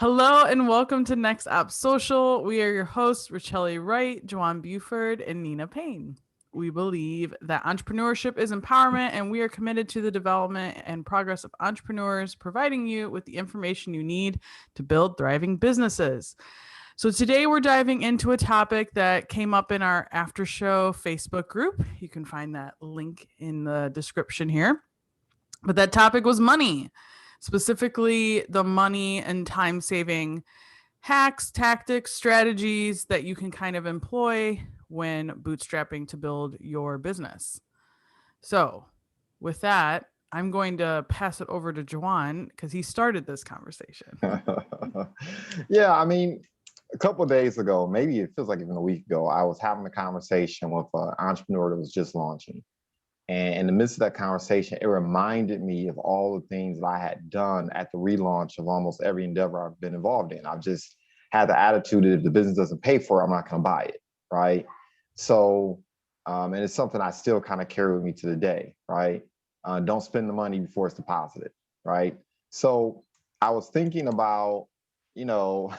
Hello and welcome to NextOppSocial. We are your hosts, Richelle Wright, Joanne Buford, and Nina Payne. We believe that entrepreneurship is empowerment, and we are committed to the development and progress of entrepreneurs, providing you with the information you need to build thriving businesses. So today we're diving into a topic that came up in our after show Facebook group. You can find that link in the description here. But that topic was money, specifically the money and time saving hacks, tactics, strategies that you can kind of employ when bootstrapping to build your business. So, with that, I'm going to pass it over to Juan because he started this conversation. Yeah, I mean, a couple of days ago, maybe it feels like even a week ago, I was having a conversation with an entrepreneur that was just launching. And in the midst of that conversation, it reminded me of all the things that I had done at the relaunch of almost every endeavor I've been involved in. I've just had the attitude that if the business doesn't pay for it, I'm not going to buy it, right? So, and it's something I still kind of carry with me to the day, right? Don't spend the money before it's deposited, right? So I was thinking about, you know,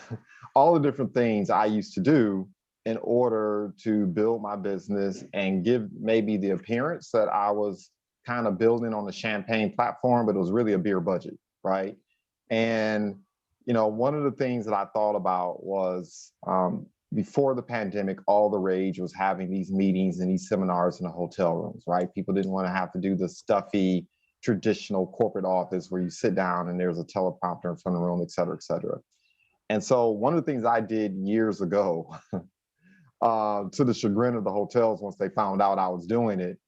all the different things I used to do in order to build my business and give maybe the appearance that I was kind of building on the champagne platform, but it was really a beer budget, right? And, one of the things that I thought about was before the pandemic, all the rage was having these meetings and these seminars in the hotel rooms, right? People didn't want to have to do the stuffy, traditional corporate office where you sit down and there's a teleprompter in front of the room, et cetera, et cetera. And so one of the things I did years ago to the chagrin of the hotels once they found out I was doing it,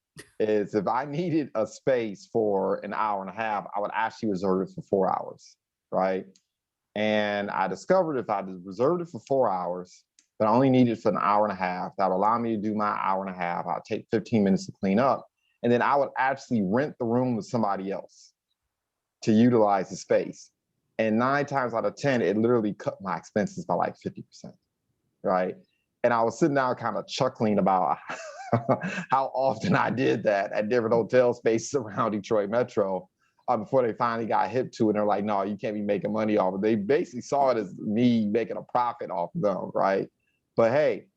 is if I needed a space for an hour and a half, I would actually reserve it for 4 hours, right? And I discovered if I reserved it for 4 hours, but I only needed it for an hour and a half, that would allow me to do my hour and a half. I'd take 15 minutes to clean up. And then I would actually rent the room with somebody else to utilize the space. And 9 times out of 10, it literally cut my expenses by like 50%, right? And I was sitting down kind of chuckling about how often I did that at different hotel spaces around Detroit Metro before they finally got hip to it. And they're like, no, you can't be making money off it. They basically saw it as me making a profit off of them, right? But hey,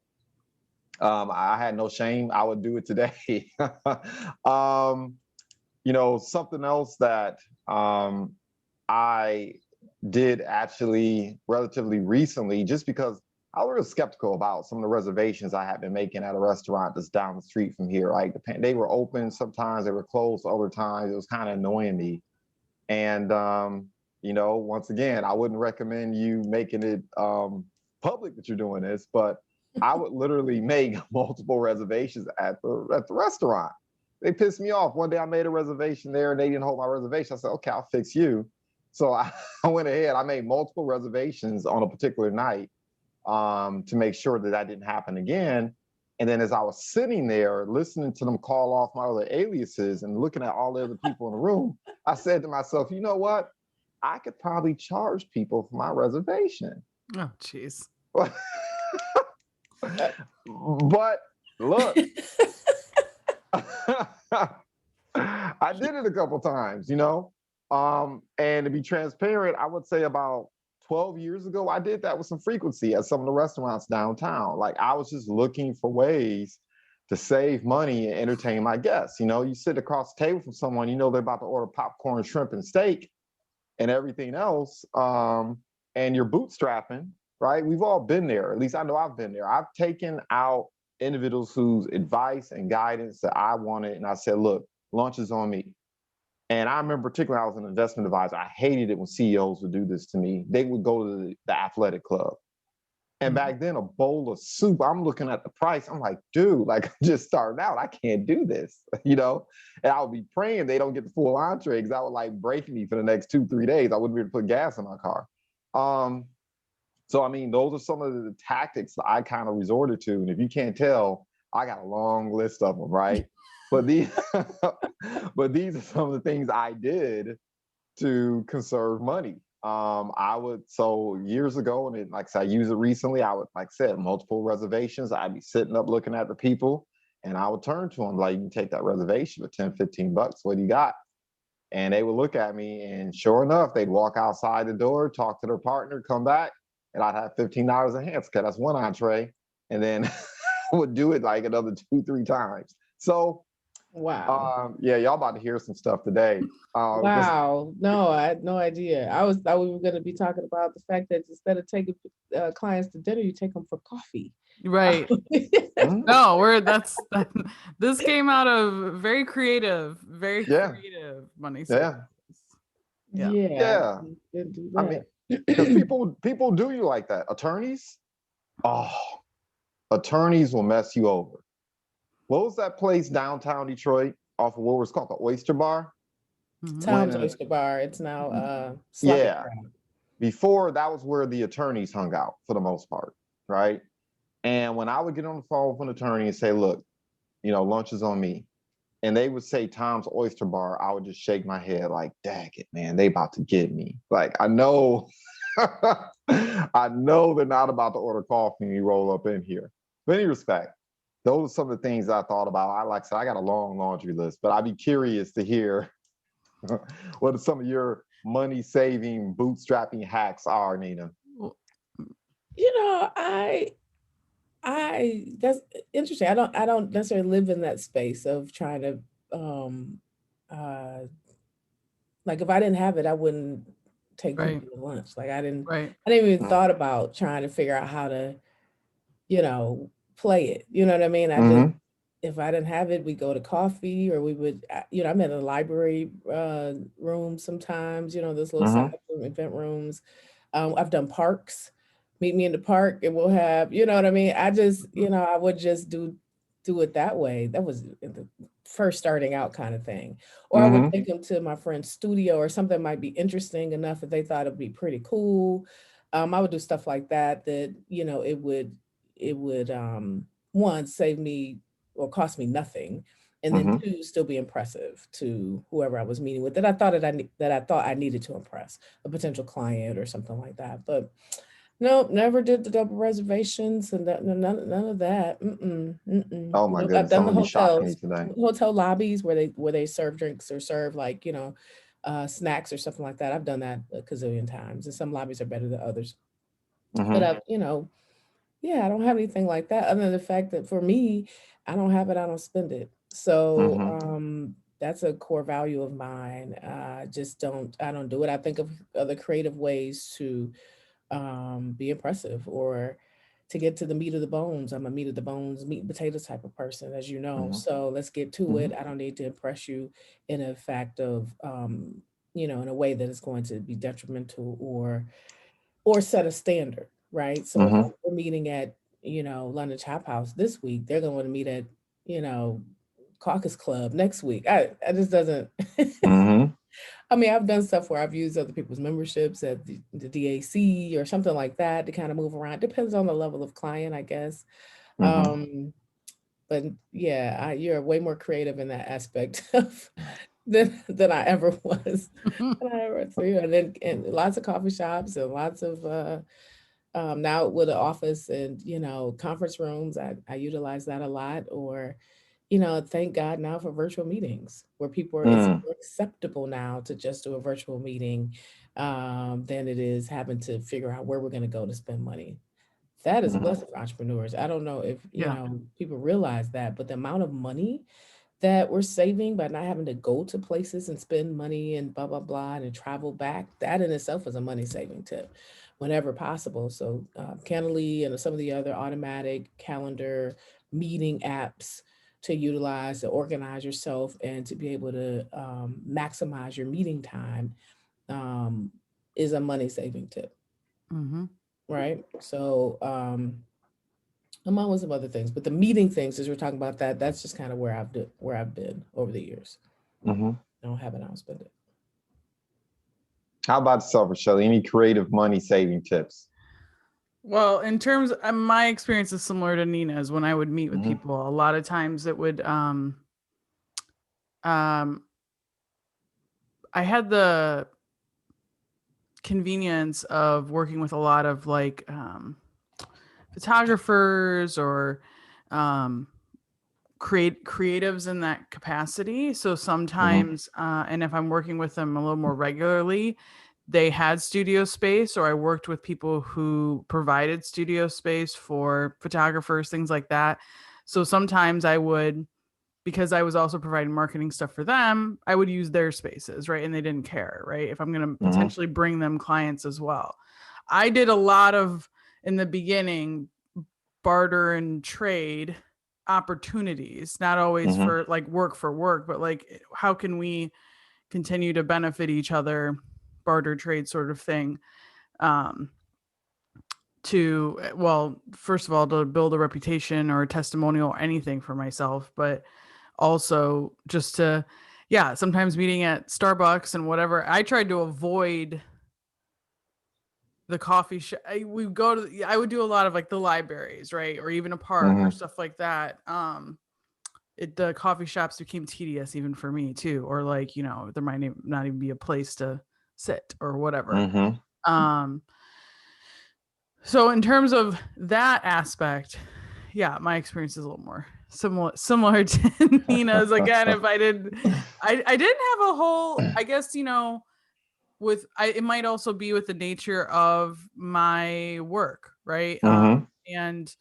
I had no shame. I would do it today. Something else that I did actually relatively recently, just because I was real skeptical about some of the reservations I had been making at a restaurant that's down the street from here. Like they were open sometimes, they were closed other times. It was kind of annoying me. And once again, I wouldn't recommend you making it public that you're doing this, but I would literally make multiple reservations at the restaurant. They pissed me off. One day I made a reservation there and they didn't hold my reservation. I said, okay, I'll fix you. So I went ahead, I made multiple reservations on a particular night to make sure that didn't happen again. And then as I was sitting there listening to them call off my other aliases and looking at all the other people in the room, I said to myself, you know what? I could probably charge people for my reservation. Oh, jeez. But look, I did it a couple times, and to be transparent, I would say about 12 years ago, I did that with some frequency at some of the restaurants downtown. Like I was just looking for ways to save money and entertain my guests. You sit across the table from someone, they're about to order popcorn, shrimp, and steak and everything else, and you're bootstrapping, right? We've all been there. At least I know I've been there. I've taken out individuals whose advice and guidance that I wanted, and I said, look, lunch is on me. And I remember particularly I was an investment advisor. I hated it when CEOs would do this to me. They would go to the athletic club. And back then, a bowl of soup, I'm looking at the price. I'm like, dude, like I'm just starting out. I can't do this, And I would be praying they don't get the full entree because that would like break me for the next 2-3 days. I wouldn't be able to put gas in my car. So, I mean, those are some of the tactics that I kind of resorted to. And if you can't tell, I got a long list of them, right? But these are some of the things I did to conserve money. So years ago, and like I said, I used it recently, I would, like I said, multiple reservations. I'd be sitting up looking at the people and I would turn to them like, you can take that reservation for $10, $15. What do you got? And they would look at me, and sure enough, they'd walk outside the door, talk to their partner, come back, and I'd have $15 in hands. Okay, that's one entree. And then would do it like another 2, 3 times. So Wow. yeah, y'all about to hear some stuff today. Wow. No, I had no idea. I thought we were going to be talking about the fact that instead of taking clients to dinner, you take them for coffee. Right. No, this came out of very creative money. Yeah. Yeah. Didn't do I mean, because people do you like that. Attorneys, oh, attorneys will mess you over. What was that place downtown Detroit off of what was called the Oyster Bar? Tom's Oyster Bar. It's now yeah. Before, that was where the attorneys hung out for the most part, right? And when I would get on the phone with an attorney and say, look, lunch is on me, and they would say Tom's Oyster Bar, I would just shake my head like, dang it, man, they about to get me. Like, I know, I know they're not about to order coffee and you roll up in here. But in any respect, those are some of the things I thought about. Like I said, I got a long laundry list, but I'd be curious to hear what some of your money-saving, bootstrapping hacks are, Nina. I that's interesting. I don't necessarily live in that space of trying to like if I didn't have it, I wouldn't take people to lunch. Like I didn't even thought about trying to figure out how to, play it. You know what I mean? I just if I didn't have it, we go to coffee, or we would, I'm in a library room sometimes, those little side room, event rooms. I've done parks. Meet me in the park, and we'll have, you know what I mean? I just, I would just do it that way. That was the first starting out kind of thing. Or I would take them to my friend's studio, or something might be interesting enough that they thought it'd be pretty cool. I would do stuff like that, it would one, save me or cost me nothing, and then two, still be impressive to whoever I was meeting with, that I thought I needed to impress a potential client or something like that. But nope, never did the double reservations and none of that. Oh my goodness, I've done the hotels, today. hotel lobbies where they serve drinks or serve like snacks or something like that. I've done that a gazillion times, and some lobbies are better than others. But I've yeah, I don't have anything like that, other than the fact that for me, I don't have it, I don't spend it. So that's a core value of mine. I don't do it. I think of other creative ways to be impressive, or to get to the meat of the bones. I'm a meat of the bones, meat and potatoes type of person, as you know. So let's get to it. I don't need to impress you in a fact of, in a way that is going to be detrimental or set a standard, right? So if we're meeting at, London Chop House this week, they're going to want to meet at, Caucus Club next week. I just doesn't. I mean, I've done stuff where I've used other people's memberships at the DAC or something like that to kind of move around. Depends on the level of client, I guess. But yeah, you're way more creative in that aspect than I ever was. And lots of coffee shops and lots of now with the office and conference rooms, I utilize that a lot. Or thank God now for virtual meetings, where people it's more acceptable now to just do a virtual meeting than it is having to figure out where we're going to go to spend money. That is a blessing for entrepreneurs. I don't know if people realize that, but the amount of money that we're saving by not having to go to places and spend money and blah blah blah and travel back, that in itself is a money saving tip whenever possible. So Calendly and some of the other automatic calendar meeting apps to utilize to organize yourself and to be able to maximize your meeting time is a money saving tip. Right. So among some other things, but the meeting things, as we're talking about that's just kind of where I've been over the years. I don't have it, I don't spend it. How about yourself, Shelley? Any creative money saving tips? Well, in terms of my experience is similar to Nina's. When I would meet with people, a lot of times it would I had the convenience of working with a lot of like photographers or creatives in that capacity. So sometimes, and if I'm working with them a little more regularly, they had studio space, or I worked with people who provided studio space for photographers, things like that. So sometimes I would, because I was also providing marketing stuff for them, I would use their spaces, right? And they didn't care, right? If I'm going to potentially bring them clients as well. I did a lot of, in the beginning, barter and trade opportunities, not always for like work, but like, how can we continue to benefit each other, barter trade sort of thing. To, well, first of all, to build a reputation or a testimonial or anything for myself, but also just to, yeah, sometimes meeting at Starbucks and whatever. I tried to avoid the coffee shop. I would do a lot of like the libraries, right? Or even a park or stuff like that. The coffee shops became tedious even for me too. Or like, there might not even be a place to sit or whatever. So in terms of that aspect, yeah, my experience is a little more similar to Nina's. Again, if I didn't have a whole, I guess, it might also be with the nature of my work, right? And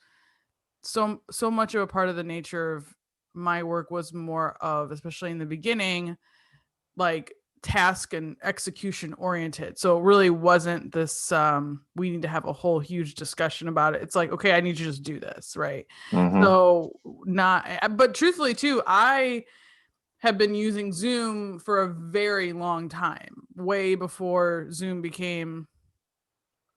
so much of a part of the nature of my work was more of, especially in the beginning, like task and execution oriented. So it really wasn't this we need to have a whole huge discussion about it. It's like, okay, I need you to just do this, right? So but truthfully too, I have been using Zoom for a very long time, way before Zoom became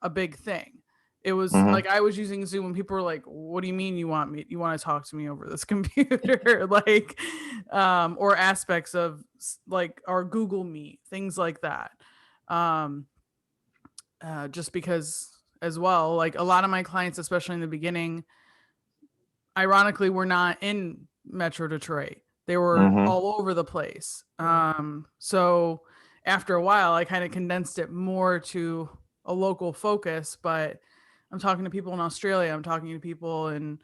a big thing. It was like I was using Zoom when people were like, what do you mean you want to talk to me over this computer? Like, or aspects of like our Google Meet, things like that. Just because as well, like a lot of my clients, especially in the beginning, ironically, were not in Metro Detroit. They were all over the place. So after a while, I kind of condensed it more to a local focus, but I'm talking to people in Australia. I'm talking to people in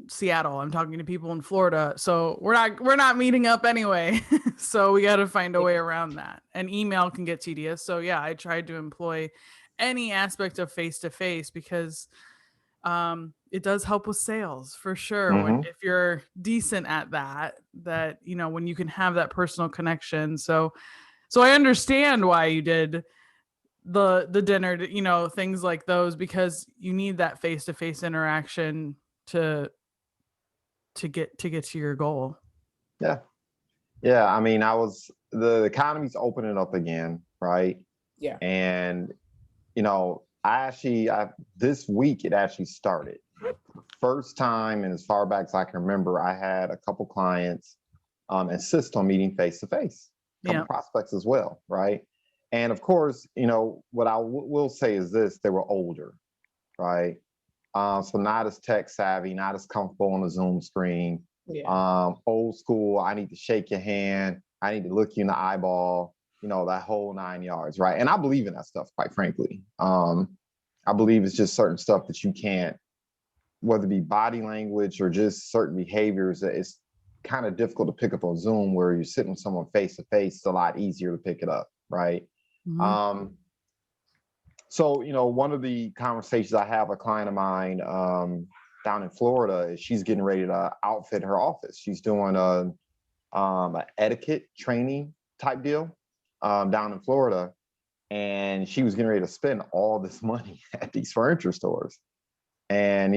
Seattle. I'm talking to people in Florida. So we're not meeting up anyway. So we got to find a way around that. And email can get tedious. So yeah, I tried to employ any aspect of face-to-face because it does help with sales for sure. If you're decent at that, when you can have that personal connection. So I understand why you did the dinner, things like those, because you need that face-to-face interaction to get to your goal. Yeah. I mean, the economy's opening up again, right? Yeah. And, this week it actually started. First time, and as far back as I can remember, I had a couple clients insist on meeting face to face, couple prospects as well, right? And of course, what I will say is this: they were older, right? So not as tech savvy, not as comfortable on the Zoom screen. Old school. I need to shake your hand. I need to look you in the eyeball. That whole 9 yards, right? And I believe in that stuff, quite frankly. I believe it's just certain stuff that you can't, whether it be body language or just certain behaviors, that it's kind of difficult to pick up on Zoom, where you're sitting with someone face to face. It's a lot easier to pick it up, right? So, one of the conversations I have, a client of mine down in Florida, is she's getting ready to outfit her office. She's doing an etiquette training type deal down in Florida. And she was getting ready to spend all this money at these furniture stores. And,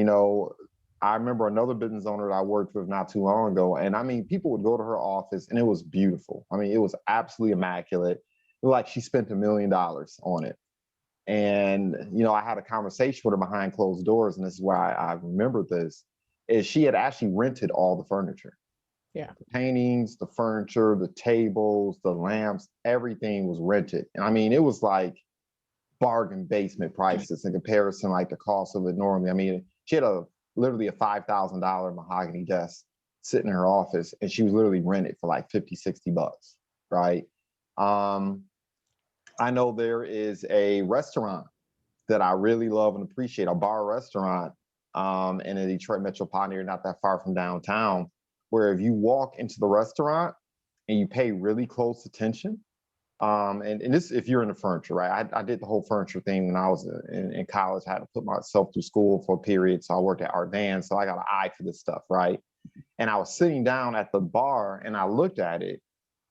I remember another business owner that I worked with not too long ago. And I mean, people would go to her office and it was beautiful. I mean, it was absolutely immaculate. Like she spent $1 million on it. And, I had a conversation with her behind closed doors. And this is why I remember this, is she had actually rented all the furniture. Yeah. The paintings, the furniture, the tables, the lamps, everything was rented. And I mean, it was like bargain basement prices in comparison, like the cost of it normally. I mean, she had literally a $5,000 mahogany desk sitting in her office, and she was literally rented for like 50, 60 bucks, right? I know there is a restaurant that I really love and appreciate, a bar restaurant in the Detroit metropolitan area, not that far from downtown, where if you walk into the restaurant and you pay really close attention, and this if you're in the furniture, right? I did the whole furniture thing when I was in college. I had to put myself through school for a period, so I worked at Art Van, so I got an eye for this stuff, right? And I was sitting down at the bar and I looked at it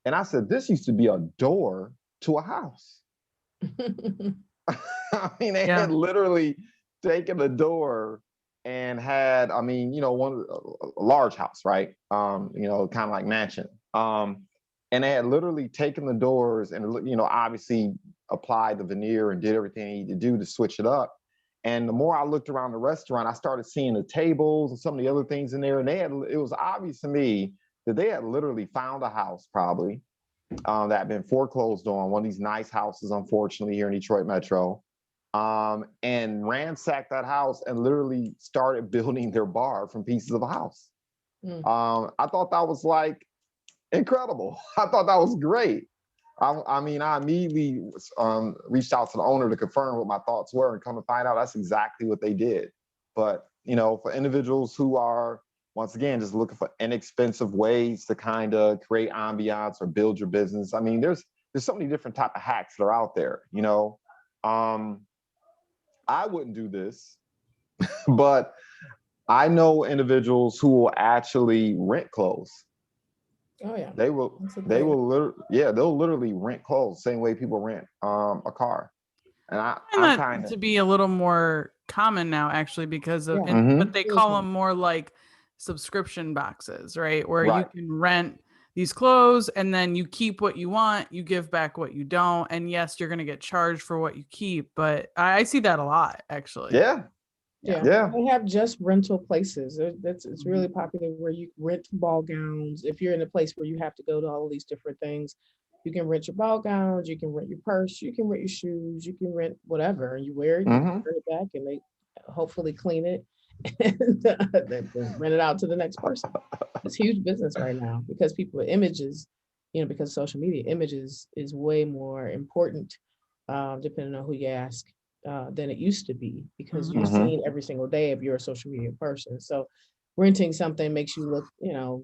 and I said, this used to be a door to a house. I mean, they had literally taken the door and had, I mean, you know, a large house, right? You know, kind of like mansion. And they had literally taken the doors and, you know, obviously applied the veneer and did everything they needed to do to switch it up. And the more I looked around the restaurant, I started seeing the tables and some of the other things in there. And it was obvious to me that they had literally found a house probably that had been foreclosed on, one of these nice houses, unfortunately, here in Detroit Metro, and ransacked that house and literally started building their bar from pieces of a house. I thought that was like incredible. I thought that was great. I mean, I immediately reached out to the owner to confirm what my thoughts were and come to find out that's exactly what they did. But, you know, for individuals who are, once again, just looking for inexpensive ways to kind of create ambiance or build your business. I mean, there's so many different type of hacks that are out there, you know. I wouldn't do this, but I know individuals who will actually rent clothes. Oh yeah. They'll literally rent clothes, same way people rent a car. And I find that to be a little more common now, actually, because of but they call them more like subscription boxes, right? Where you can rent these clothes and then you keep what you want, you give back what you don't, and yes, you're going to get charged for what you keep. But I see that a lot, actually. Yeah. They have just rental places. It's really popular where you rent ball gowns. If you're in a place where you have to go to all of these different things, you can rent your ball gowns, you can rent your purse, you can rent your shoes, you can rent whatever, and you wear it, you turn it back, and they hopefully clean it and then rent it out to the next person. It's huge business right now because people with images, you know, because social media images is way more important, depending on who you ask, than it used to be, because you're seen every single day if you're a social media person. So renting something makes you look, you know,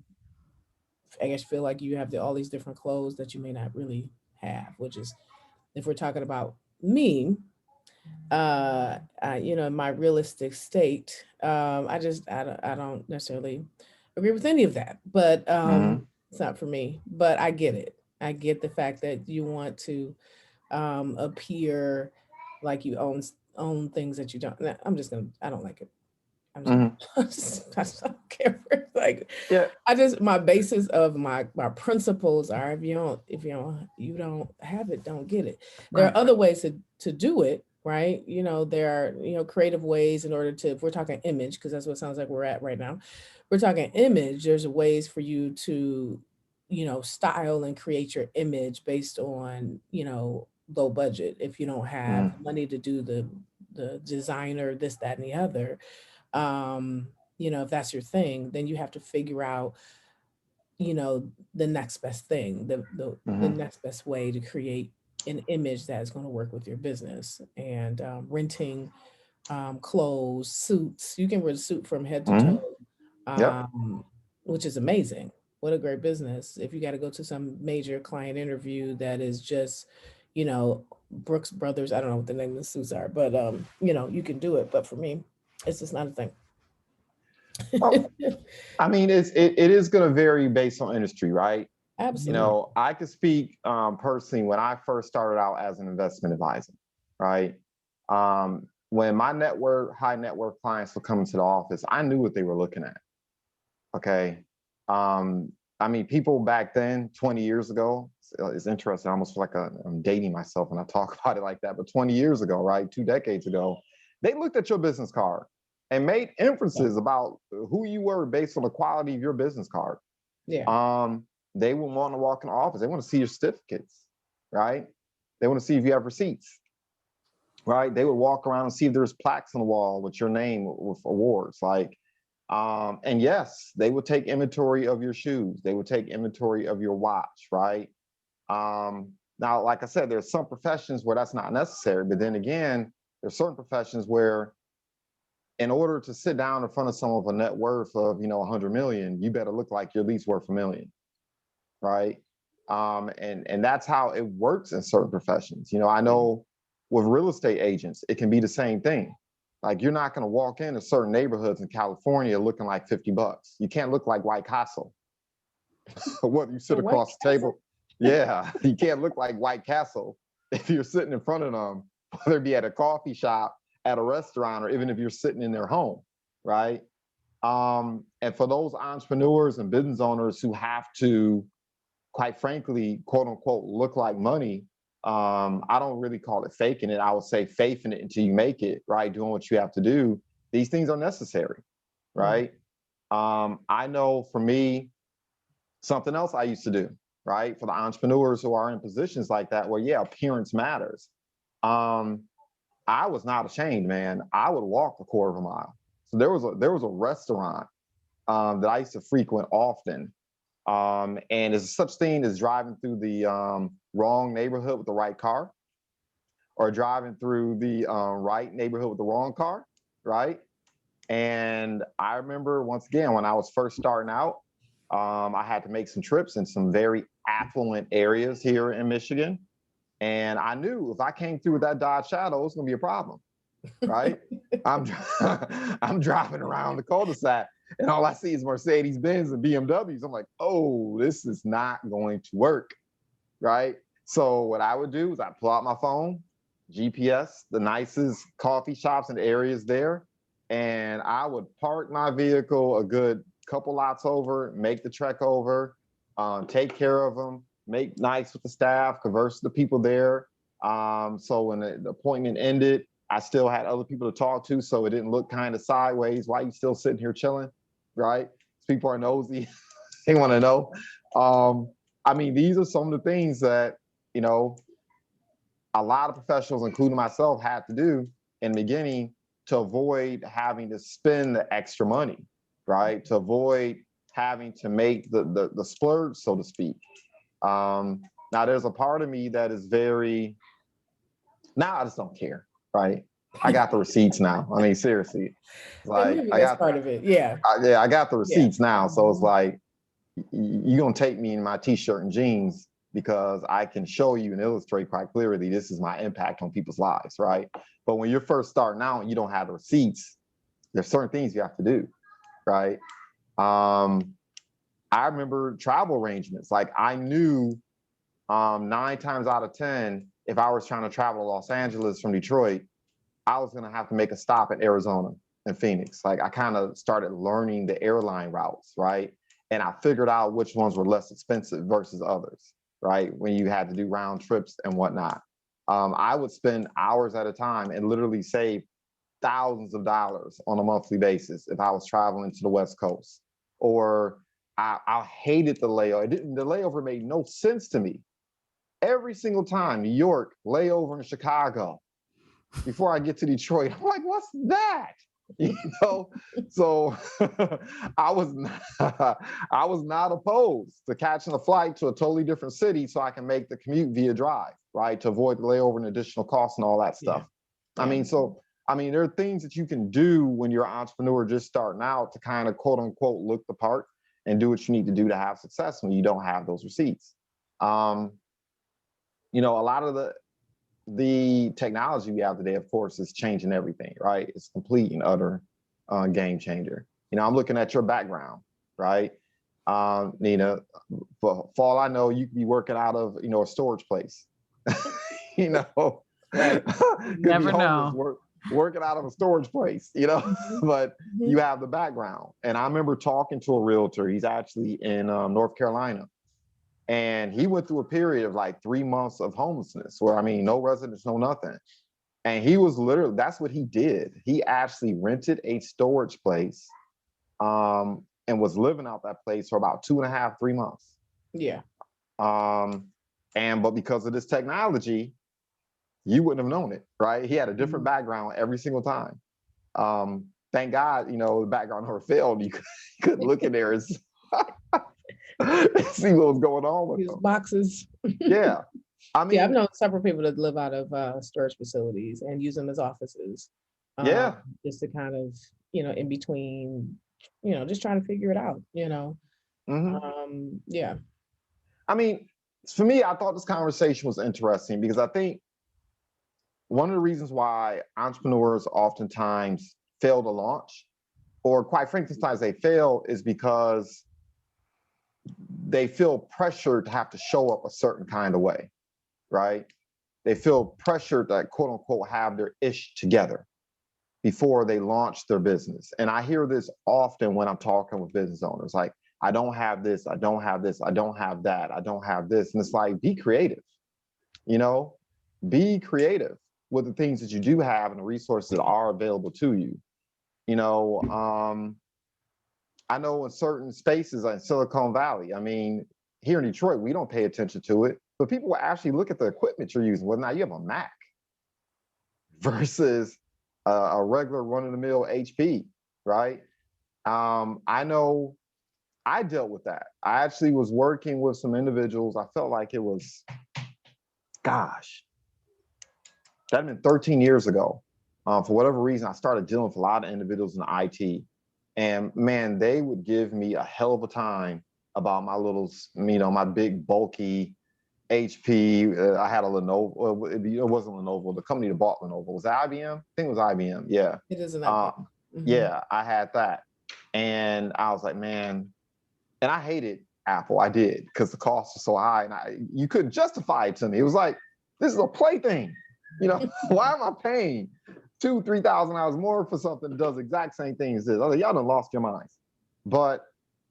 I guess feel like you have all these different clothes that you may not really have, which is, if we're talking about me, you know, in my realistic state, I don't necessarily agree with any of that, but it's not for me. But I get it. I get the fact that you want to appear like you own things that you don't. I don't like it. I don't care for it. Like, my basis of my principles are, if you don't have it, don't get it. There are other ways to do it, right? You know, there are, you know, creative ways in order to, if we're talking image, because that's what it sounds like we're at right now. We're talking image, there's ways for you to, you know, style and create your image based on, you know, low budget. If you don't have money to do the designer, this, that, and the other, you know, if that's your thing, then you have to figure out, you know, the next best thing, the next best way to create an image that is going to work with your business. And renting clothes, suits, you can rent a suit from head to toe, which is amazing. What a great business. If you got to go to some major client interview that is just, you know, Brooks Brothers, I don't know what the name of the suits are, but you know, you can do it. But for me, it's just not a thing. I mean, it is going to vary based on industry, right? Absolutely. You know, I could speak personally when I first started out as an investment advisor, right? When my high net worth clients would come into the office, I knew what they were looking at. Okay. I mean, people back then, 20 years ago, it's interesting. I almost feel like I'm dating myself when I talk about it like that. But 20 years ago, right, 2 decades ago, they looked at your business card and made inferences about who you were based on the quality of your business card. They would want to walk in the office. They want to see your certificates, right? They want to see if you have receipts, right? They would walk around and see if there's plaques on the wall with your name with awards, like. And yes, they would take inventory of your shoes. They would take inventory of your watch, right? Now, like I said, there's some professions where that's not necessary, but then again, there's certain professions where in order to sit down in front of someone with a net worth of, 100 million, you better look like you're at least worth a million, right? And that's how it works in certain professions. I know with real estate agents, it can be the same thing. Like, you're not going to walk into certain neighborhoods in California looking like $50. You can't look like White Castle. What, you sit across the table? Yeah, you can't look like White Castle if you're sitting in front of them, whether it be at a coffee shop, at a restaurant, or even if you're sitting in their home, right? And for those entrepreneurs and business owners who have to, quite frankly, quote unquote, look like money, I don't really call it faking it. I would say faithing it until you make it, right? Doing what you have to do. These things are necessary, right? I know for me, something else I used to do, right? For the entrepreneurs who are in positions like that, where, yeah, appearance matters. I was not ashamed, man. I would walk a quarter of a mile. So there was a restaurant that I used to frequent often. And there's such thing as driving through the wrong neighborhood with the right car, or driving through the right neighborhood with the wrong car, right? And I remember, once again, when I was first starting out, I had to make some trips in some very affluent areas here in Michigan. And I knew if I came through with that Dodge Shadow, it's gonna be a problem, right? I'm I'm driving around the cul-de-sac, and all I see is Mercedes Benz and BMWs. I'm like, oh, this is not going to work, right? So what I would do is I'd pull out my phone, GPS, the nicest coffee shops and areas there, and I would park my vehicle a good couple lots over, make the trek over, take care of them, make nice with the staff, converse with the people there. So when the appointment ended, I still had other people to talk to, so it didn't look kind of sideways. Why are you still sitting here chilling, right? People are nosy. They want to know. I mean, these are some of the things that, a lot of professionals, including myself, had to do in the beginning to avoid having to spend the extra money, right? To avoid having to make the splurge, so to speak. Now, there's a part of me that is now I just don't care, right? I got the receipts now. I mean, seriously, like, maybe that's part of it. Yeah. I got the receipts now. So it's like, you're going to take me in my t-shirt and jeans because I can show you and illustrate quite clearly this is my impact on people's lives, right? But when you're first starting out and you don't have the receipts, there's certain things you have to do, right? I remember travel arrangements. Like, I knew 9 times out of 10, if I was trying to travel to Los Angeles from Detroit, I was going to have to make a stop in Arizona and Phoenix. Like, I kind of started learning the airline routes, right? And I figured out which ones were less expensive versus others, right? When you had to do round trips and whatnot. I would spend hours at a time and literally save thousands of dollars on a monthly basis if I was traveling to the West Coast. Or I hated the layover. The layover made no sense to me. Every single time, New York, layover in Chicago, before I get to Detroit, I'm like, what's that? So I was not opposed to catching a flight to a totally different city so I can make the commute via drive, right? To avoid the layover and additional costs and all that stuff. Yeah. I mean, there are things that you can do when you're an entrepreneur just starting out to kind of, quote unquote, look the part and do what you need to do to have success when you don't have those receipts. A lot of the technology we have today, of course, is changing everything, right? It's complete and utter game changer. I'm looking at your background, right? Nina, for all I know, you could be working out of, a storage place. Right. Never know. Working out of a storage place, but you have the background. And I remember talking to a realtor. He's actually in North Carolina. And he went through a period of like 3 months of homelessness where, no residence, no nothing. And he was literally, that's what he did. He actually rented a storage place and was living out that place for about 2.5, 3 months. Yeah. But because of this technology, you wouldn't have known it, right? He had a different background every single time. Thank God, the background never failed. You couldn't look in there and see what was going on with them. Boxes. Yeah. I've known several people that live out of storage facilities and use them as offices. Yeah. Just to kind of, in between, just trying to figure it out, yeah. I mean, for me, I thought this conversation was interesting because I think one of the reasons why entrepreneurs oftentimes fail to launch, or quite frankly, sometimes they fail, is because they feel pressured to have to show up a certain kind of way, right? They feel pressured to, quote unquote, have their ish together before they launch their business. And I hear this often when I'm talking with business owners, like, I don't have this, I don't have this, I don't have that, I don't have this. And it's like, be creative, be creative with the things that you do have and the resources that are available to you. I know in certain spaces like Silicon Valley, I mean, here in Detroit, we don't pay attention to it, but people will actually look at the equipment you're using. Well, now you have a Mac versus a regular run-of-the-mill HP, right? I know I dealt with that. I actually was working with some individuals. I felt like it was, gosh, that had been 13 years ago. For whatever reason, I started dealing with a lot of individuals in IT. And man, they would give me a hell of a time about my little, my big, bulky HP. I had a Lenovo. It wasn't Lenovo. The company that bought Lenovo. Was it IBM? I think it was IBM. Yeah. It is an IBM. Yeah, I had that. And I was like, man, and I hated Apple. I did, because the cost was so high and you couldn't justify it to me. It was like, this is a plaything. Why am I paying $2,000-$3,000 more for something that does the exact same thing as this? I was like, y'all done lost your minds. But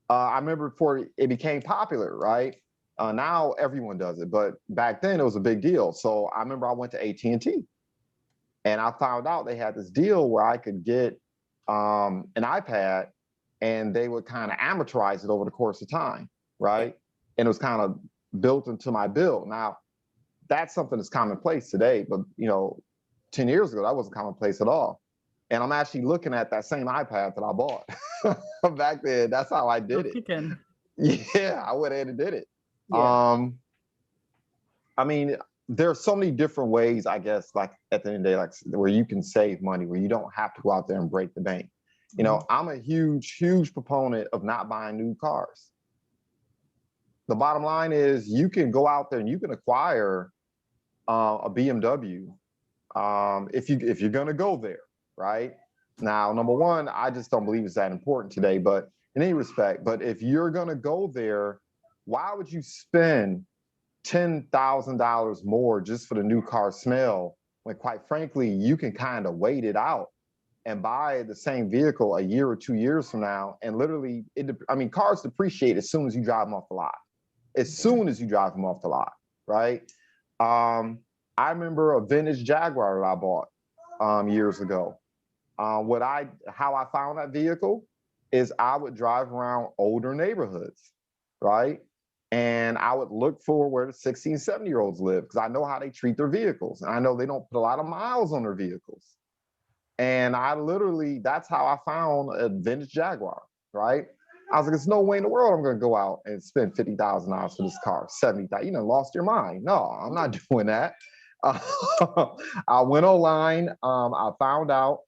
I remember before it became popular, right? Now everyone does it, but back then it was a big deal. So I remember I went to AT&T and I found out they had this deal where I could get an iPad and they would kind of amortize it over the course of time, right? And it was kind of built into my bill. Now, that's something that's commonplace today, but 10 years ago, that wasn't commonplace at all. And I'm actually looking at that same iPad that I bought back then. That's how I did it. Yeah, I went ahead and did it. Yeah. I mean, there are so many different ways, I guess, like at the end of the day, like where you can save money, where you don't have to go out there and break the bank. I'm a huge, huge proponent of not buying new cars. The bottom line is you can go out there and you can acquire a BMW if you're going to go there, right? Now, number one, I just don't believe it's that important today, but in any respect, but if you're going to go there, why would you spend $10,000 more just for the new car smell when, quite frankly, you can kind of wait it out and buy the same vehicle a year or 2 years from now? And literally, cars depreciate as soon as you drive them off the lot. As soon as you drive them off the lot, right? I remember a vintage Jaguar that I bought years ago. How I found that vehicle is I would drive around older neighborhoods, right? And I would look for where the 16, 70-year-olds live, because I know how they treat their vehicles. And I know they don't put a lot of miles on their vehicles. And that's how I found a vintage Jaguar, right? I was like, there's no way in the world I'm going to go out and spend $50,000 for this car, $70,000. You done lost your mind. No, I'm not doing that. I went online. I found out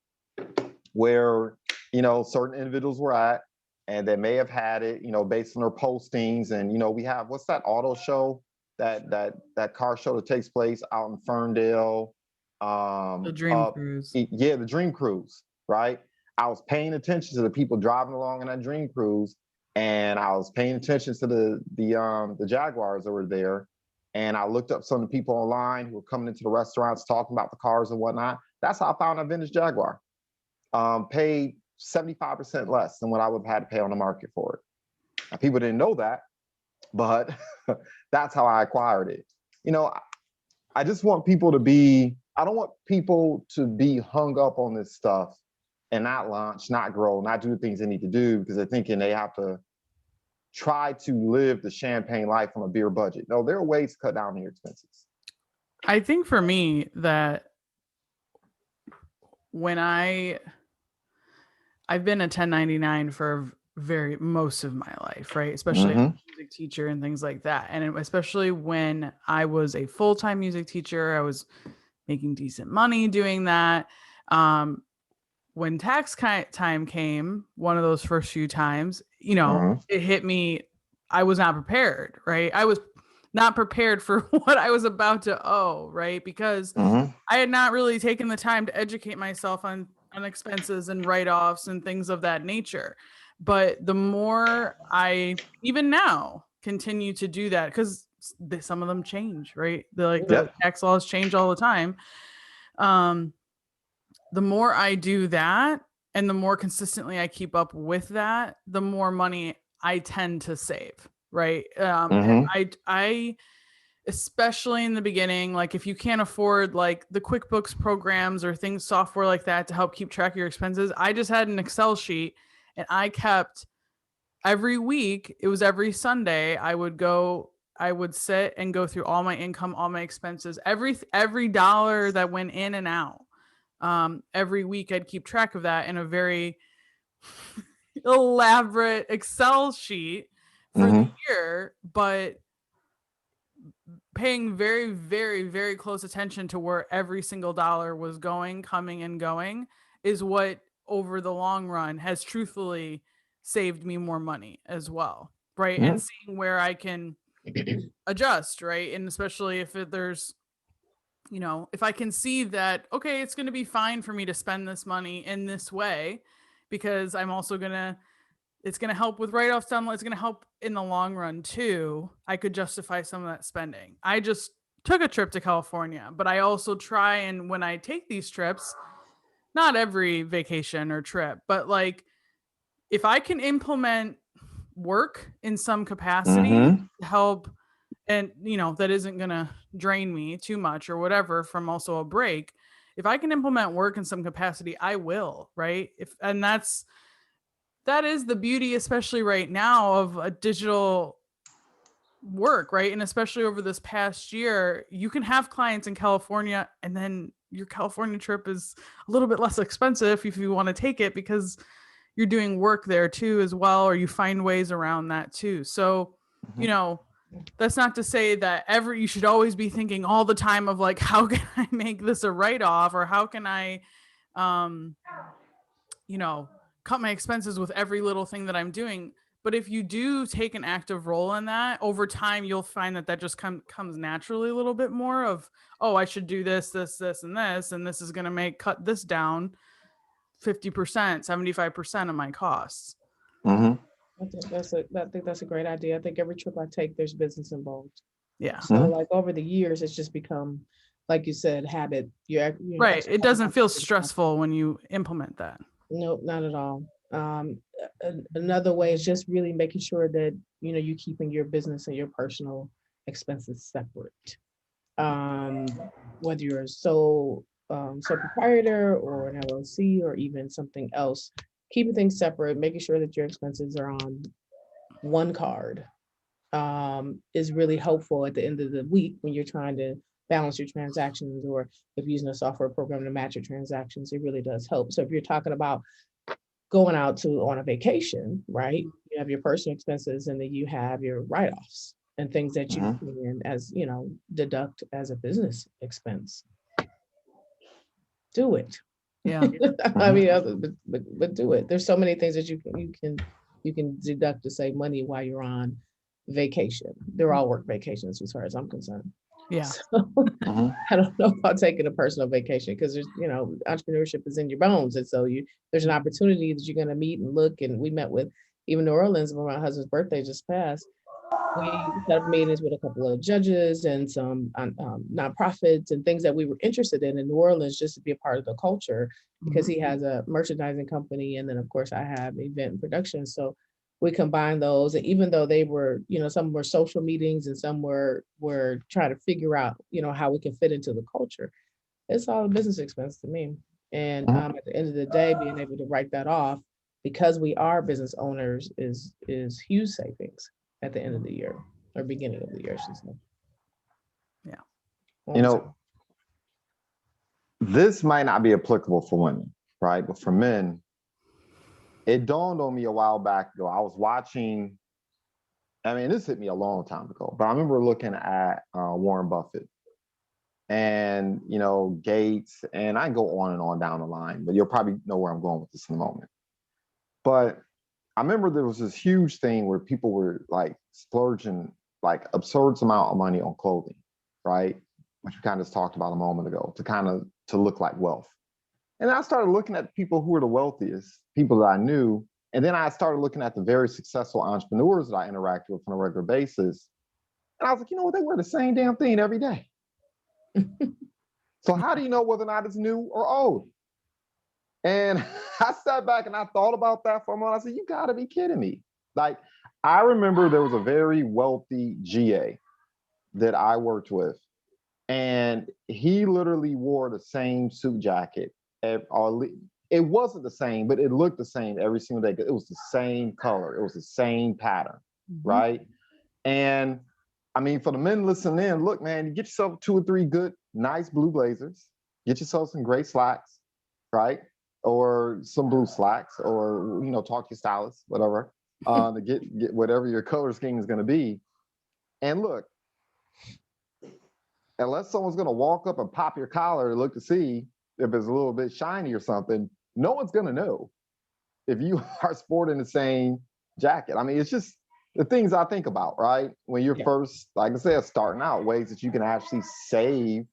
where, certain individuals were at, and they may have had it, based on their postings. And, we have, what's that auto show, that car show that takes place out in Ferndale? The Dream Cruise. Yeah, the Dream Cruise, right? I was paying attention to the people driving along in that Dream Cruise, and I was paying attention to the Jaguars that were there. And I looked up some of the people online who were coming into the restaurants talking about the cars and whatnot. That's how I found a vintage Jaguar. Paid 75% less than what I would have had to pay on the market for it. Now, people didn't know that, but that's how I acquired it. I just want people I don't want people to be hung up on this stuff and not launch, not grow, not do the things they need to do because they're thinking they have to try to live the champagne life on a beer budget. No, there are ways to cut down your expenses. I think for me that when I've been a 1099 for most of my life, right? Especially as a music teacher and things like that. And especially when I was a full-time music teacher, I was making decent money doing that. when tax time came, one of those first few times, you know, it hit me. I was not prepared, right? I was not prepared for what I was about to owe, right? Because I had not really taken the time to educate myself on expenses and write-offs and things of that nature. But the more I, even now, continue to do that, because some of them change, right? The tax laws change all the time. The more I do that and the more consistently I keep up with that, the more money I tend to save, right? And I especially in the beginning, like if you can't afford like the QuickBooks programs or things, software like that to help keep track of your expenses, I just had an Excel sheet and I kept every week, it was every Sunday, I would sit and go through all my income, all my expenses, every dollar that went in and out. Every week I'd keep track of that in a very elaborate Excel sheet for the year, but paying very, very, very close attention to where every single dollar was going, coming and going is what over the long run has truthfully saved me more money as well. Right. And seeing where I can adjust. Right. And especially if there's, you know, if I can see that, okay, it's going to be fine for me to spend this money in this way, because I'm also it's going to help with write-offs down. It's going to help in the long run too. I could justify some of that spending. I just took a trip to California, but I also try, and when I take these trips, not every vacation or trip, but like if I can implement work in some capacity to help, and you know, that isn't going to drain me too much or whatever from also a break. If I can implement work in some capacity, I will, right? That is the beauty, especially right now, of a digital work, right? And especially over this past year, you can have clients in California and then your California trip is a little bit less expensive if you want to take it because you're doing work there too as well, or you find ways around that too. So, you know, that's not to say that you should always be thinking all the time of like, how can I make this a write-off, or how can I, you know, cut my expenses with every little thing that I'm doing. But if you do take an active role in that, over time, you'll find that just comes naturally a little bit more of, oh, I should do this, this, and this is going to cut this down 50%, 75% of my costs. I think that's a great idea. I think every trip I take, there's business involved. Yeah. So like over the years, it's just become, like you said, habit. You're right. It doesn't feel stressful when you implement that. Nope, not at all. Another way is just really making sure that, you know, you're keeping your business and your personal expenses separate. Whether you're a sole proprietor or an LLC or even something else, keeping things separate, making sure that your expenses are on one card is really helpful at the end of the week when you're trying to balance your transactions, or if you're using a software program to match your transactions, it really does help. So if you're talking about going out on a vacation, right? You have your personal expenses and then you have your write-offs and things that you can, as you know, deduct as a business expense. Do it. Yeah. I mean, but do it. There's so many things that you can deduct to save money while you're on vacation. They're all work vacations as far as I'm concerned. Yeah. So, I don't know about taking a personal vacation because there's, you know, entrepreneurship is in your bones. And so there's an opportunity that you're going to meet and look. And we met with even New Orleans when my husband's birthday just passed. We set up meetings with a couple of judges and some nonprofits and things that we were interested in New Orleans, just to be a part of the culture, because he has a merchandising company. And then of course I have event and production. So we combined those, and even though they were, you know, some were social meetings and some were trying to figure out, you know, how we can fit into the culture. It's all a business expense to me. And at the end of the day, being able to write that off because we are business owners is huge savings at the end of the year or beginning of the year, I should say. Yeah. You know, this might not be applicable for women, right? But for men, it dawned on me a while back ago. I was watching, I mean, this hit me a long time ago, but I remember looking at Warren Buffett. and, you know, Gates, and I can go on and on down the line, but you'll probably know where I'm going with this in a moment. But I remember there was this huge thing where people were like splurging like absurd amount of money on clothing, right? Which we kind of talked about a moment ago, to look like wealth. And I started looking at people who were the wealthiest, people that I knew. And then I started looking at the very successful entrepreneurs that I interact with on a regular basis. And I was like, you know what? They wear the same damn thing every day. So how do you know whether or not it's new or old? And I sat back and I thought about that for a moment. I said, you gotta be kidding me. Like, I remember there was a very wealthy GA that I worked with, and he literally wore the same suit jacket. It wasn't the same, but it looked the same every single day. It was the same color. It was the same pattern, right? And I mean, for the men listening in, look, man, you get yourself 2 or 3 good, nice blue blazers. Get yourself some gray slacks, right? Or some blue slacks, or, you know, talk to your stylist, whatever, to get whatever your color scheme is going to be. And look, unless someone's going to walk up and pop your collar to look to see if it's a little bit shiny or something, no one's going to know if you are sporting the same jacket. I mean, it's just the things I think about, right? When you're first, like I said, starting out, ways that you can actually save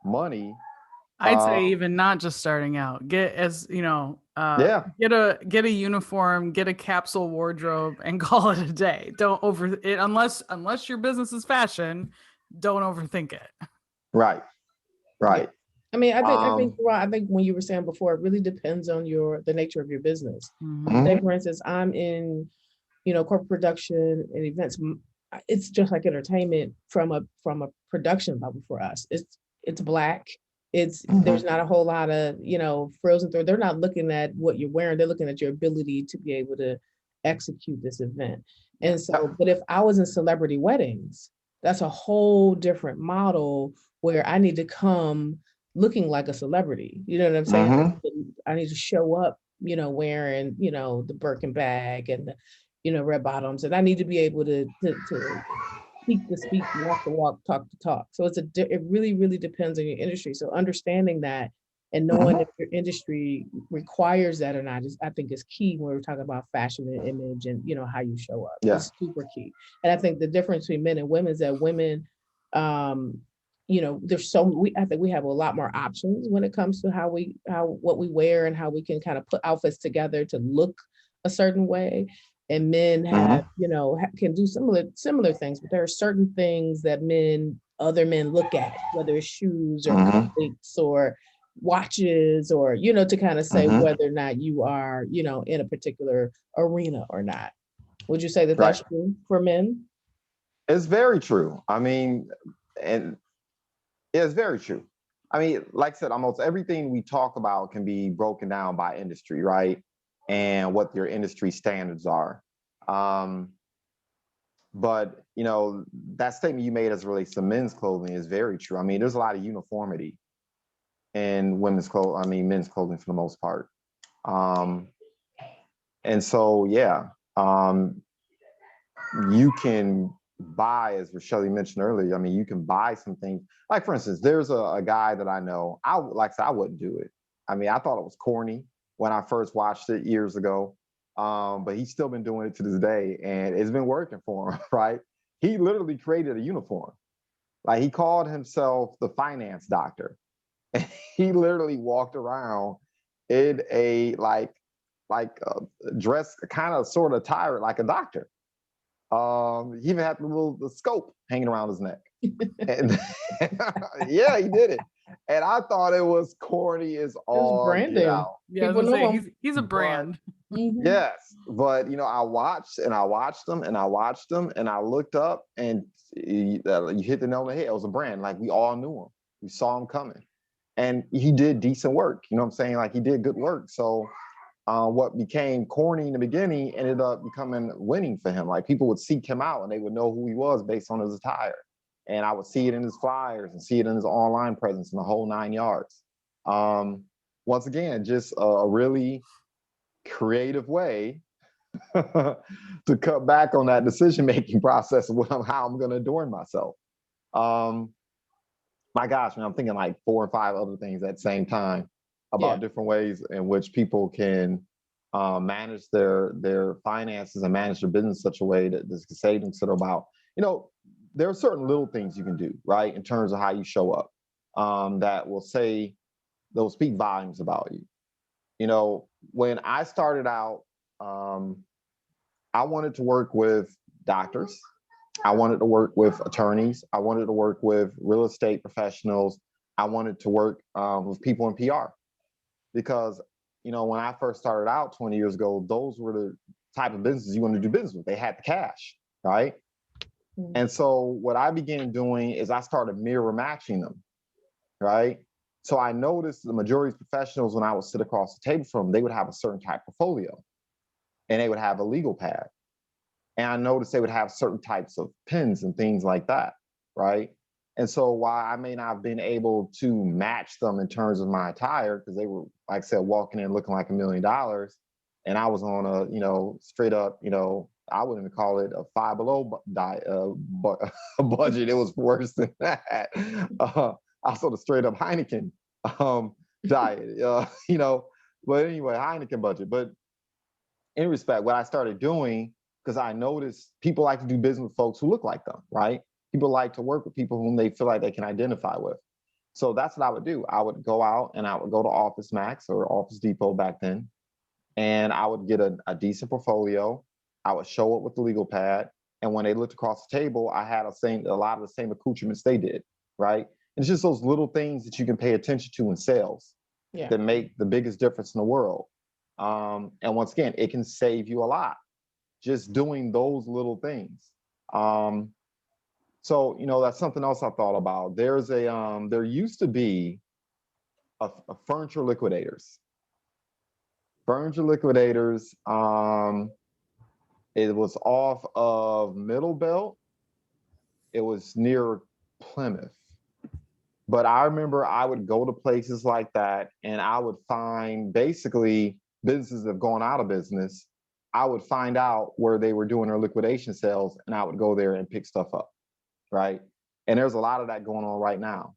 money. I'd say even not just starting out, get a uniform, get a capsule wardrobe, and call it a day. Don't over it unless your business is fashion. Don't overthink it. Right. Yeah. I mean, I think when you were saying before, it really depends on the nature of your business. Say, for instance, I'm in, corporate production and events. It's just like entertainment from a production level for us. It's black. There's not a whole lot of, frills and through. They're not looking at what you're wearing. They're looking at your ability to be able to execute this event. And so, but if I was in celebrity weddings, that's a whole different model where I need to come looking like a celebrity. You know what I'm saying? I need to show up, wearing, the Birkin bag and the, red bottoms. And I need to be able to speak to speak, walk to walk, talk to talk. So it really, really depends on your industry. So understanding that and knowing if your industry requires that or not I think is key when we're talking about fashion and image and how you show up. It's super key. And I think the difference between men and women is that women, there's I think we have a lot more options when it comes to what we wear and how we can kind of put outfits together to look a certain way. And men have, can do similar things, but there are certain things that other men look at, whether it's shoes or clothings or watches or, to kind of say whether or not you are, in a particular arena or not. Would you say that that's true for men? It's very true. I mean, and it's very true. I mean, like I said, almost everything we talk about can be broken down by industry, right? And what your industry standards are. But, that statement you made as it relates to men's clothing is very true. I mean, there's a lot of uniformity in men's clothing for the most part. And so, you can buy, as Rochelle mentioned earlier, I mean, you can buy some things. Like, for instance, there's a guy that I know, I wouldn't do it. I mean, I thought it was corny when I first watched it years ago. But he's still been doing it to this day, and it's been working for him, right? He literally created a uniform. Like, he called himself the finance doctor. And he literally walked around in a dress, kind of sort of attire like a doctor. He even had the scope hanging around his neck. And yeah, he did it. And I thought it was corny as all branding. Yeah, he's a brand. Yes, but I watched them and I looked up, and you hit the nail on the head. It was a brand. Like, we all knew him. We saw him coming, and he did decent work. You know what I'm saying? Like, he did good work. So what became corny in the beginning ended up becoming winning for him. Like, people would seek him out and they would know who he was based on his attire. And I would see it in his flyers and see it in his online presence and the whole 9 yards. Once again, just a really creative way to cut back on that decision-making process of how I'm going to adorn myself. my gosh, man, I'm thinking like 4 or 5 other things at the same time Yeah. about different ways in which people can manage their finances and manage their business in such a way that this can save them. Sort of about, there are certain little things you can do, right, in terms of how you show up, that will say, they'll speak volumes about you. When I started out, um, I wanted to work with doctors. I wanted to work with attorneys. I wanted to work with real estate professionals. I wanted to work with people in PR because, when I first started out 20 years ago, those were the type of businesses you wanted to do business with. They had the cash, right? Mm. And so what I began doing is I started mirror matching them, right? So I noticed the majority of professionals, when I would sit across the table from them, they would have a certain type of portfolio and they would have a legal pad. And I noticed they would have certain types of pens and things like that, right? And so while I may not have been able to match them in terms of my attire, because they were, like I said, walking in looking like $1 million, and I was on a, straight up, I wouldn't even call it a Five Below diet, budget. It was worse than that. I was on a straight up Heineken diet, But anyway, Heineken budget. But in respect, what I started doing, because I noticed people like to do business with folks who look like them, right? People like to work with people whom they feel like they can identify with. So that's what I would do. I would go out and I would go to Office Max or Office Depot back then, and I would get a decent portfolio. I would show up with the legal pad. And when they looked across the table, I had a lot of the same accoutrements they did, right? And it's just those little things that you can pay attention to in sales Yeah. that make the biggest difference in the world. And once again, it can save you a lot just doing those little things. So that's something else I thought about. There used to be a furniture liquidators. Furniture liquidators. It was off of Middle Belt. It was near Plymouth. But I remember I would go to places like that and I would find basically businesses that have gone out of business. I would find out where they were doing their liquidation sales and I would go there and pick stuff up, right? And there's a lot of that going on right now.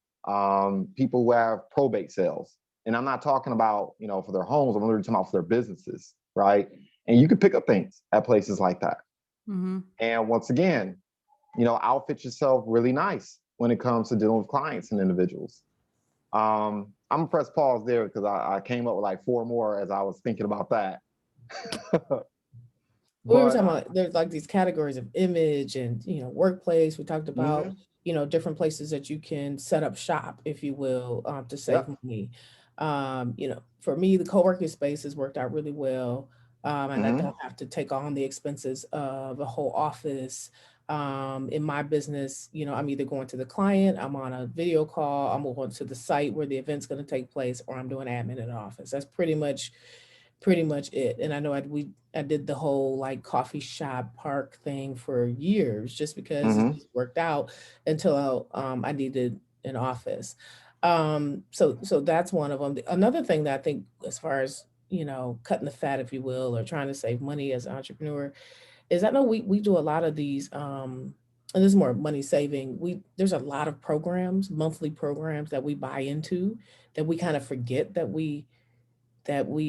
People who have probate sales. And I'm not talking about, for their homes, I'm literally talking about for their businesses, right? And you can pick up things at places like that. Mm-hmm. And once again, outfit yourself really nice when it comes to dealing with clients and individuals. I'm gonna press pause there because I came up with like 4 more as I was thinking about that. We were But talking about there's like these categories of image and workplace. We talked about mhm, different places that you can set up shop, if you will, to save yep. money. For me, the co-working space has worked out really well, and I Hmm. don't have to take on the expenses of a whole office. In my business, I'm either going to the client, I'm on a video call, I'm going to the site where the event's going to take place, or I'm doing admin in the office. That's pretty much it. And I know I did the whole like coffee shop park thing for years just because it Hmm. just worked out until I needed an office. So that's one of them. Another thing that I think, as far as cutting the fat, if you will, or trying to save money as an entrepreneur, is I know we do a lot of these. And this is more money saving. There's a lot of programs, monthly programs that we buy into that we kind of forget that we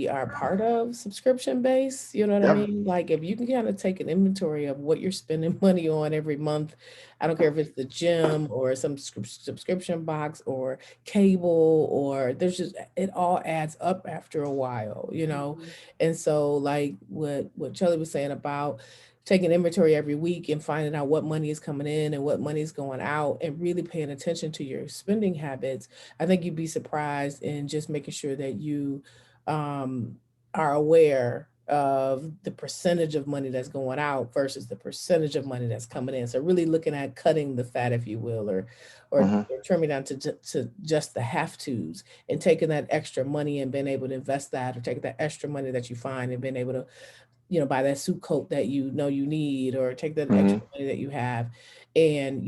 are part of subscription base. You know what I Yep. mean? Like if you can kind of take an inventory of what you're spending money on every month, I don't care if it's the gym or some subscription box or cable, or it all adds up after a while. Mm-hmm. And so like what Charlie was saying about taking inventory every week and finding out what money is coming in and what money is going out and really paying attention to your spending habits, I think you'd be surprised in just making sure that you um, are aware of the percentage of money that's going out versus the percentage of money that's coming in. So really looking at cutting the fat, if you will, or Hmm. trimming down to just the have tos and taking that extra money and being able to invest that, or taking that extra money that you find and being able to buy that suit coat that you need, or take that extra Hmm. money that you have and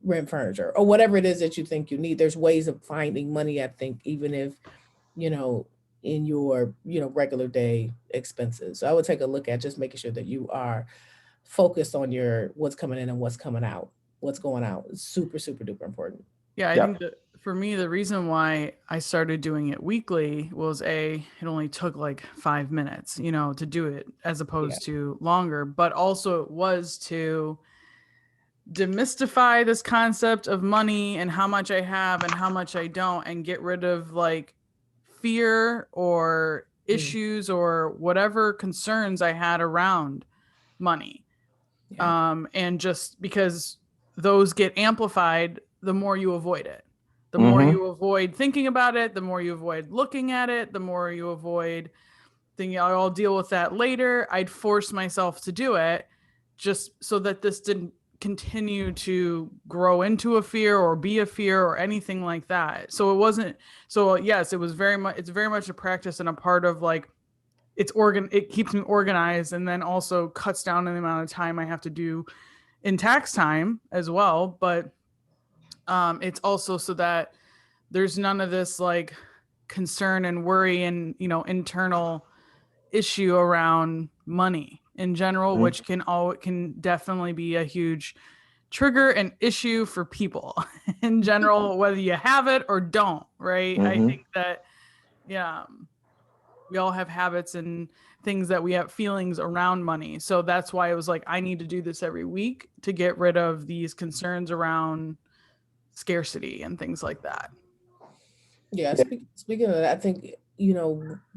rent furniture or whatever it is that you think you need. There's ways of finding money, I think, even if you know, in your, regular day expenses. So I would take a look at just making sure that you are focused on your what's coming in and what's coming out. What's going out is super, super duper important. Yeah, I Yeah. think that for me, the reason why I started doing it weekly was it only took like 5 minutes, to do it as Yeah. opposed to longer, but also it was to demystify this concept of money and how much I have and how much I don't, and get rid of like fear or Mm, issues or whatever concerns I had around money. yeah. And just because those get amplified, the more you avoid it, the more Mm-hmm. you avoid thinking about it, the more you avoid looking at it, the more you avoid thinking, I'll deal with that later. I'd force myself to do it just so that this didn't continue to grow into a fear or be a fear or anything like that. So it wasn't, so yes, it was it's very much a practice and a part of like, it keeps me organized, and then also cuts down on the amount of time I have to do in tax time as well. But it's also so that there's none of this like concern and worry and internal issue around money in general, which can definitely be a huge trigger and issue for people in general, whether you have it or don't, right? I Mm-hmm. think that, yeah, we all have habits and things that we have feelings around money. So that's why it was like, I need to do this every week to get rid of these concerns around scarcity and things like that. Yeah, speaking of that, I think,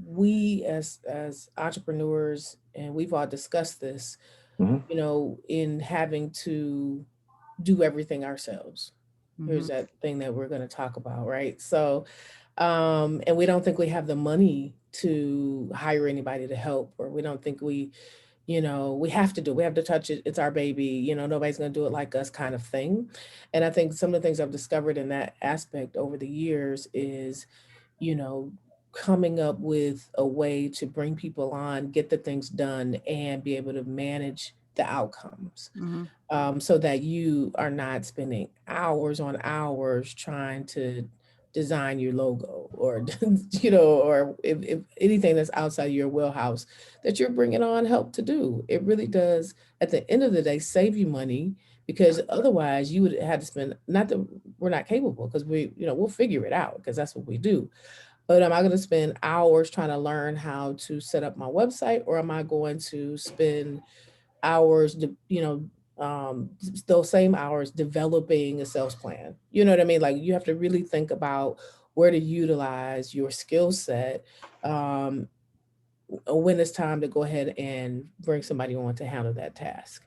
we as entrepreneurs, and we've all discussed this, Mm-hmm. in having to do everything ourselves. Mm-hmm. Here's that thing that we're going to talk about, right? So, and we don't think we have the money to hire anybody to help, or we don't think we have to touch it. It's our baby, nobody's going to do it like us, kind of thing. And I think some of the things I've discovered in that aspect over the years is, you know, coming up with a way to bring people on, get the things done, and be able to manage the outcomes, Mm-hmm. so that you are not spending hours on hours trying to design your logo, or or if anything that's outside your wheelhouse that you're bringing on help to do. It really does, at the end of the day, save you money, because otherwise you would have to spend, not that we're not capable, because we'll figure it out, because that's what we do. But am I going to spend hours trying to learn how to set up my website, or am I going to spend hours, those same hours developing a sales plan? You know what I mean? Like, you have to really think about where to utilize your skill set, um, when it's time to go ahead and bring somebody on to handle that task.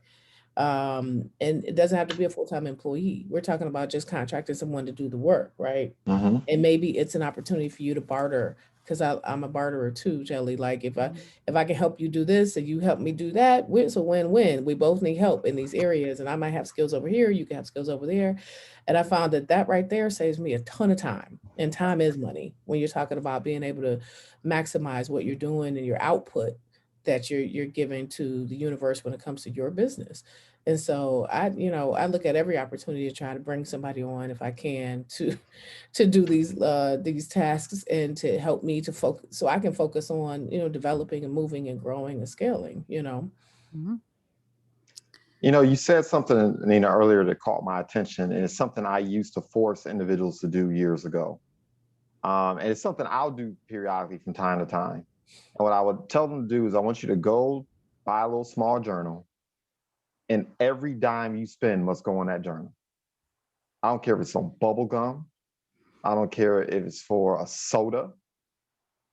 And it doesn't have to be a full-time employee. We're talking about just contracting someone to do the work, right? Mm-hmm. And maybe it's an opportunity for you to barter, because I'm a barterer too, Jelly. Like, if I can help you do this and you help me do that, it's a win-win. We both need help in these areas, and I might have skills over here, you can have skills over there. And I found that right there saves me a ton of time. And time is money when you're talking about being able to maximize what you're doing and your output that you're giving to the universe when it comes to your business. And so I look at every opportunity to try to bring somebody on, if I can, to do these tasks, and to help me to focus, so I can focus on, developing and moving and growing and scaling. Mm-hmm. You said something, Nina, earlier that caught my attention, and it's something I used to force individuals to do years ago. And it's something I'll do periodically from time to time. And what I would tell them to do is, I want you to go buy a little small journal, and every dime you spend must go on that journal. I don't care if it's on bubble gum. I don't care if it's for a soda.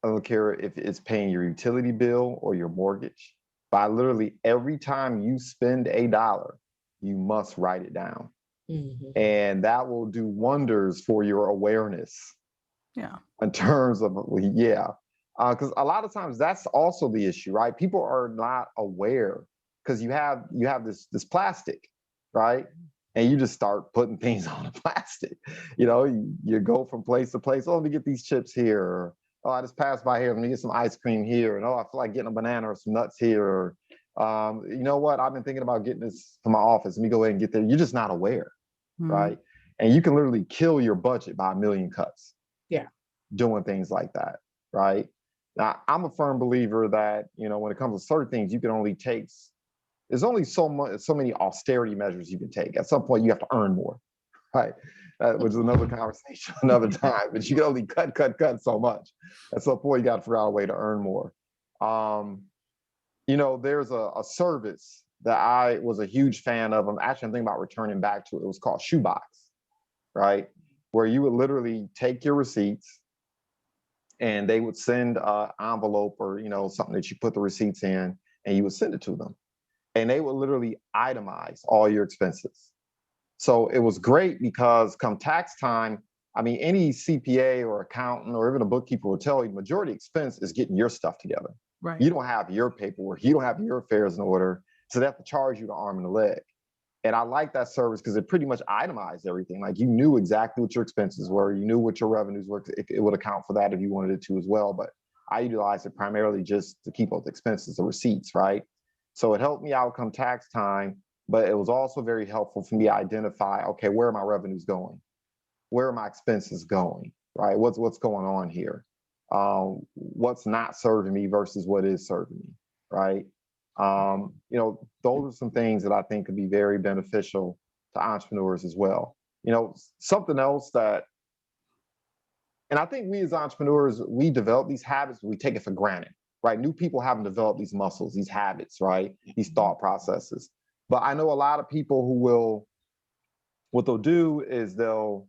I don't care if it's paying your utility bill or your mortgage. By literally every time you spend $1, you must write it down. Hmm. And that will do wonders for your awareness. Yeah. In terms of, yeah. Because a lot of times that's also the issue, right? People are not aware, because you have this plastic, right? And you just start putting things on the plastic. You go from place to place. Oh, let me get these chips here. Or, oh, I just passed by here. Let me get some ice cream here. And oh, I feel like getting a banana or some nuts here. Or, you know what? I've been thinking about getting this for my office. Let me go ahead and get there. You're just not aware, Mm-hmm. right? And you can literally kill your budget by a million cuts. Yeah. Doing things like that, right? Now, I'm a firm believer that, when it comes to certain things, you can only take, there's only so many austerity measures you can take. At some point, you have to earn more, right? which is another conversation another time. But you can only cut so much. At some point, you got to figure out a way to earn more. There's a service that I was a huge fan of. I'm thinking about returning back to it. It was called Shoebox, right? Where you would literally take your receipts and they would send an envelope or, something that you put the receipts in, and you would send it to them. And they would literally itemize all your expenses. So it was great because come tax time, any CPA or accountant or even a bookkeeper will tell you the majority expense is getting your stuff together. Right. You don't have your paperwork. You don't have your affairs in order. So they have to charge you the arm and the leg. And I like that service because it pretty much itemized everything. Like you knew exactly what your expenses were. You knew what your revenues were. It would account for that if you wanted it to as well. But I utilized it primarily just to keep up the expenses, the receipts, right? So it helped me out come tax time, but it was also very helpful for me to identify, okay, where are my revenues going? Where are my expenses going, right? What's going on here? What's not serving me versus what is serving me, right? Those are some things that I think could be very beneficial to entrepreneurs as well. Something else that, and I think we as entrepreneurs, we develop these habits, we take it for granted, right? New people haven't developed these muscles, these habits, right? These thought processes. But I know a lot of people who what they'll do is they'll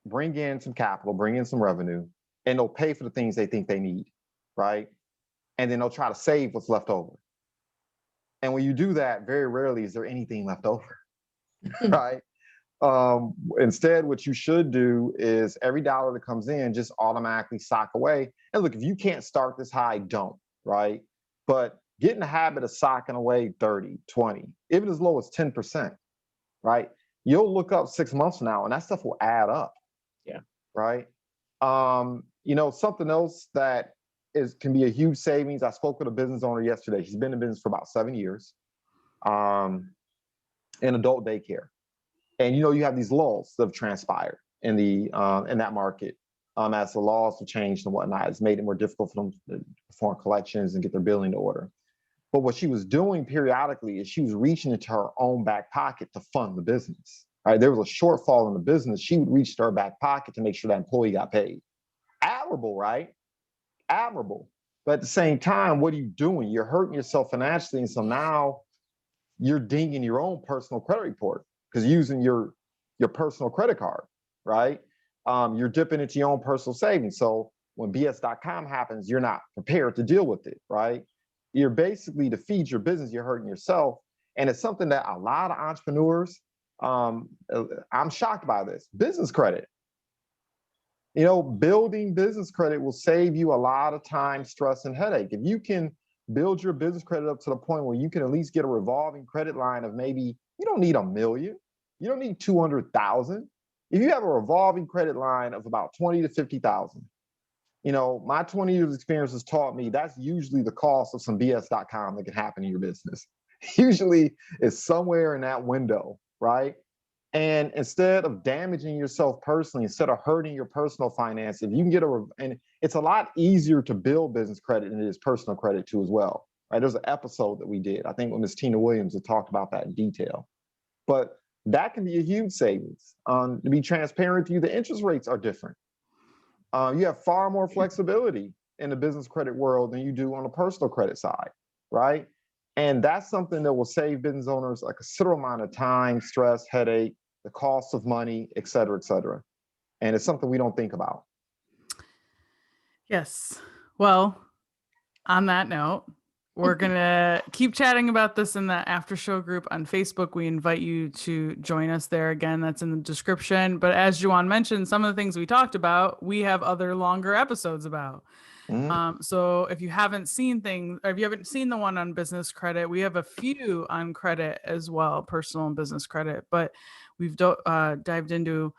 bring in some capital, bring in some revenue, and they'll pay for the things they think they need, right? And then they'll try to save what's left over. And when you do that, very rarely is there anything left over, right? Instead, what you should do is every dollar that comes in, just automatically sock away. And look, if you can't start this high, don't, right? But get in the habit of socking away 30, 20, even as low as 10%, right? You'll look up 6 months from now and that stuff will add up. Yeah. Right. Something else that can be a huge savings. I spoke with a business owner yesterday. She's been in business for about 7 years, in adult daycare. And you have these laws that have transpired in that market as the laws have changed and whatnot. It's made it more difficult for them to perform collections and get their billing to order. But what she was doing periodically is she was reaching into her own back pocket to fund the business. Right? There was a shortfall in the business. She would reach to her back pocket to make sure that employee got paid. Admirable, right? Admirable. But at the same time, what are you doing? You're hurting yourself financially. And so now you're dinging your own personal credit report because using your personal credit card, right? You're dipping into your own personal savings. So when BS.com happens, you're not prepared to deal with it, right? You're basically, to feed your business, you're hurting yourself. And it's something that a lot of entrepreneurs, I'm shocked by this. Business credit. Building business credit will save you a lot of time, stress, and headache. If you can build your business credit up to the point where you can at least get a revolving credit line of maybe, you don't need $1 million, you don't need 200,000. If you have a revolving credit line of about 20 to 50,000, my 20 years experience has taught me that's usually the cost of some BS.com that can happen in your business. Usually it's somewhere in that window, right? And instead of damaging yourself personally, instead of hurting your personal finance, if you can and it's a lot easier to build business credit than it is personal credit too as well, right? There's an episode that we did, I think with Ms. Tina Williams, that talked about that in detail. But that can be a huge savings. To be transparent with you, the interest rates are different. You have far more flexibility in the business credit world than you do on the personal credit side, right? And that's something that will save business owners a considerable amount of time, stress, headache, the cost of money, et cetera, et cetera. And it's something we don't think about. Yes. Well, on that note, we're going to keep chatting about this in the after show group on Facebook. We invite you to join us there. Again, that's in the description. But as Juwan mentioned, some of the things we talked about, we have other longer episodes about. So if you haven't seen things, or if you haven't seen the one on business credit, we have a few on credit as well, personal and business credit. But we've dived into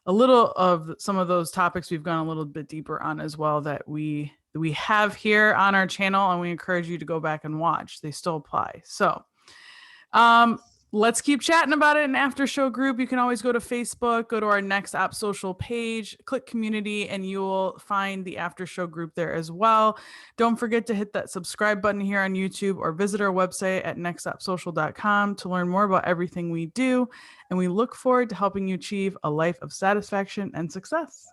a little of some of those topics we've gone a little bit deeper on as well that we have here on our channel, and we encourage you to go back and watch. They still apply. So Let's keep chatting about it in after show group. You can always go to Facebook, go to our Next App Social page, click community, and you will find the after show group there as well. Don't forget to hit that subscribe button here on YouTube or visit our website at nextoppsocial.com to learn more about everything we do. And we look forward to helping you achieve a life of satisfaction and success.